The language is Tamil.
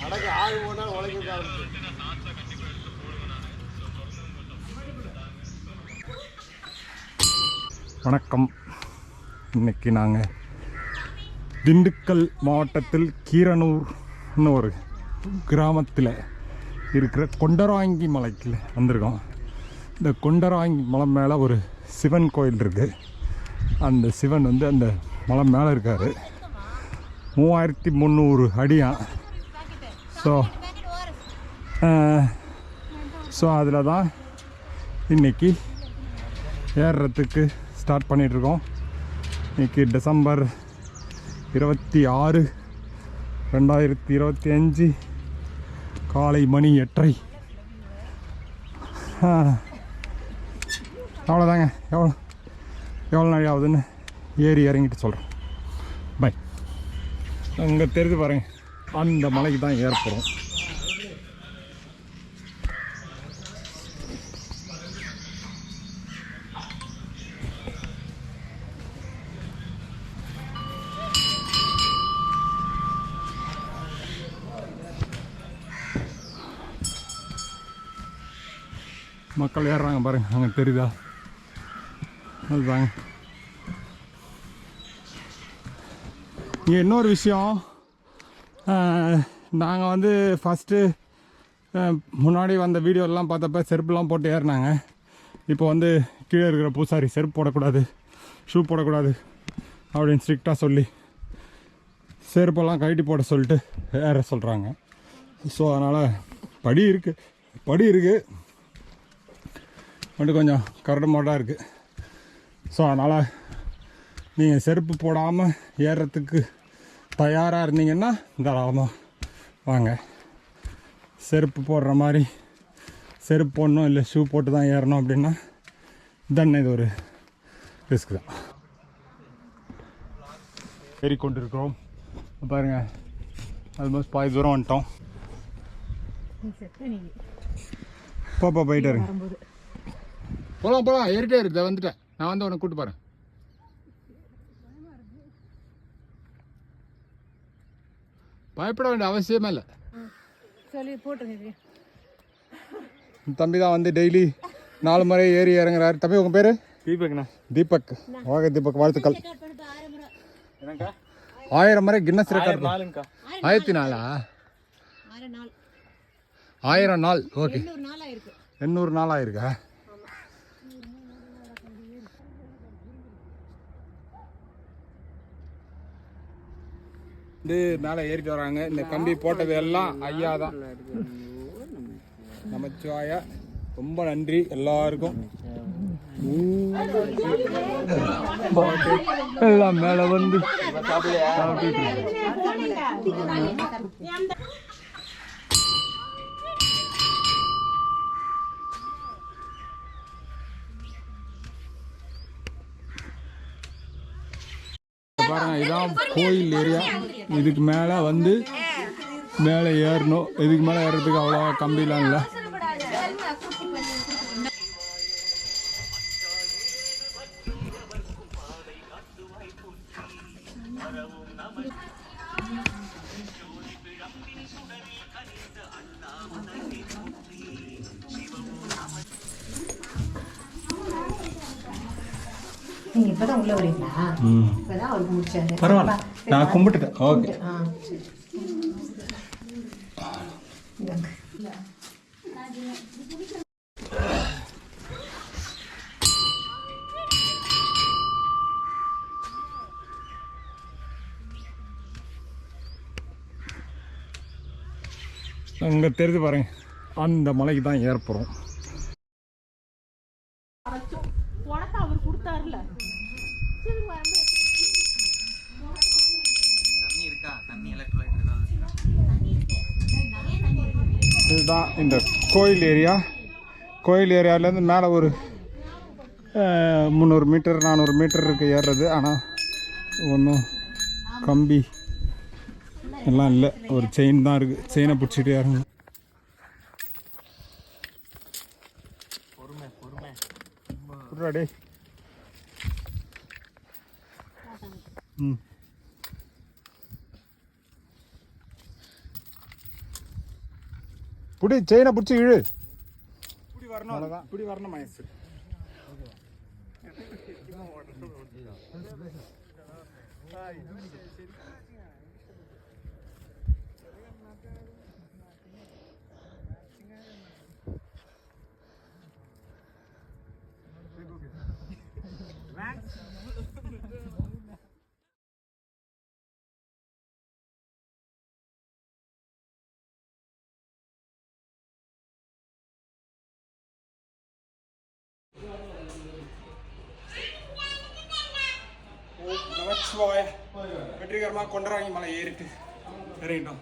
அடக்கு ஆறு போனால் உழைக்க ஆரம்பிச்சு. வணக்கம். இன்னைக்கு நாங்கள் திண்டுக்கல் மாவட்டத்தில் கீரனூர்னு ஒரு கிராமத்தில் இருக்கிற கொண்டராங்கி மலைக்கு வந்திருக்கோம். இந்த கொண்டராங்கி மலை மேலே ஒரு சிவன் கோயில் இருக்குது. அந்த சிவன் வந்து அந்த மலை மேலே இருக்கார். 3300 அடியான். ஸோ அதில் தான் இன்றைக்கி ஏறுறதுக்கு ஸ்டார்ட் பண்ணிகிட்ருக்கோம். இன்றைக்கி டிசம்பர் 26, 2025 காலை மணி 8:30. அவ்வளோதாங்க. எவ்வளோ நாள் ஆகுதுன்னு ஏறி இறங்கிட்டு சொல்கிறேன். பை. அங்கே தெரிஞ்சு பாருங்க, அந்த மலைக்கு தான் ஏற போகிறோம். மக்கள் ஏறுறாங்க பாருங்க, அங்கே தெரியுதா? அதுதாங்க. இங்கே இன்னொரு விஷயம், நாங்கள் வந்து ஃபஸ்ட்டு முன்னாடி வந்த வீடியோலாம் பார்த்தப்ப செருப்புலாம் போட்டு ஏறினாங்க. இப்போ வந்து கீழே இருக்கிற பூசாரி செருப்பு போடக்கூடாது, ஷூ போடக்கூடாது அப்படின்னு ஸ்ட்ரிக்டாக சொல்லி செருப்பெல்லாம் கழட்டி போட சொல்லிட்டு ஏற சொல்கிறாங்க. ஸோ அதனால் படி இருக்குது மட்டும் கொஞ்சம் கரடு மாடாக இருக்குது. ஸோ அதனால் நீங்கள் செருப்பு போடாமல் ஏறுறதுக்கு தயாராக இருந்தீங்கன்னா தாராளமாக வாங்க. செருப்பு போடுற மாதிரி செருப்பு போடணும், இல்லை ஷூ போட்டு தான் ஏறணும் அப்படின்னா தென் இது ஒரு ரிஸ்க் தான். ஏறிக்கொண்டு இருக்கிறோம் பாருங்கள். ஆல்மோஸ்ட் பாதி தூரம் வந்துட்டோம். போப்பா போயிட்டு இருங்க. போகலாம் ஏறிட்டே இருக்குது. வந்துட்டேன், நான் வந்து உனக்கு கூப்பிட்டு போகிறேன். பயப்பட வேண்டிய அவசியமே இல்லை. தம்பி தான் வந்து டெய்லி 4 முறை ஏறி இறங்குறாரு. தம்பி உங்கள் பேர்? தீபக்ண்ணா. தீபக். ஓகே தீபக், வாழ்த்துக்கள். 1000 முறை கின்னஸ் ரெக்கார்ட். 1004 1000 நாள். ஓகே, 800 நாள் ஆயிருக்கா? வந்து மேலே ஏறிட்டு வராங்க. இந்த கம்பி போட்டது எல்லாம் ஐயா தான். நமச்சிவாயா, ரொம்ப நன்றி எல்லாருக்கும். எல்லாம் மேலே வந்து பாருங்க, இதான் கோயில் ஏரியா. இதுக்கு மேலே வந்து மேலே ஏறணும். இதுக்கு மேலே ஏறுறதுக்கு அவ்வளோ கம்பிலாம் இல்லை. நீங்க இப்பதான் உள்ள வரீங்களா? இப்பதான் அவருக்கு முடிச்சாரு. பரவாயில்ல, நான் கும்பிட்டுட்டேன். ஓகே. அங்கே தெரிஞ்சு பாருங்க, அந்த மலைக்கு தான் ஏற்படும். இதுதான் இந்த கோயில் ஏரியா. கோயில் ஏரியாவிலேருந்து மேலே ஒரு 300 மீட்டர் 400 மீட்டர் இருக்குது ஏறுறது. ஆனால் ஒன்றும் கம்பி எல்லாம் இல்லை, ஒரு செயின் தான் இருக்குது. செயினை பிடிச்சிட்டு ஏறணும். ம் புடி செயினை பிடிச்சி இழு. இப்படி வரணும், அவ்வளோதான். இப்படி வரணும் மயசு. நமச்சிவாய. வெற்றிகரமாக கொண்டராங்கி மலை ஏறிட்டு இறங்கிட்டோம்.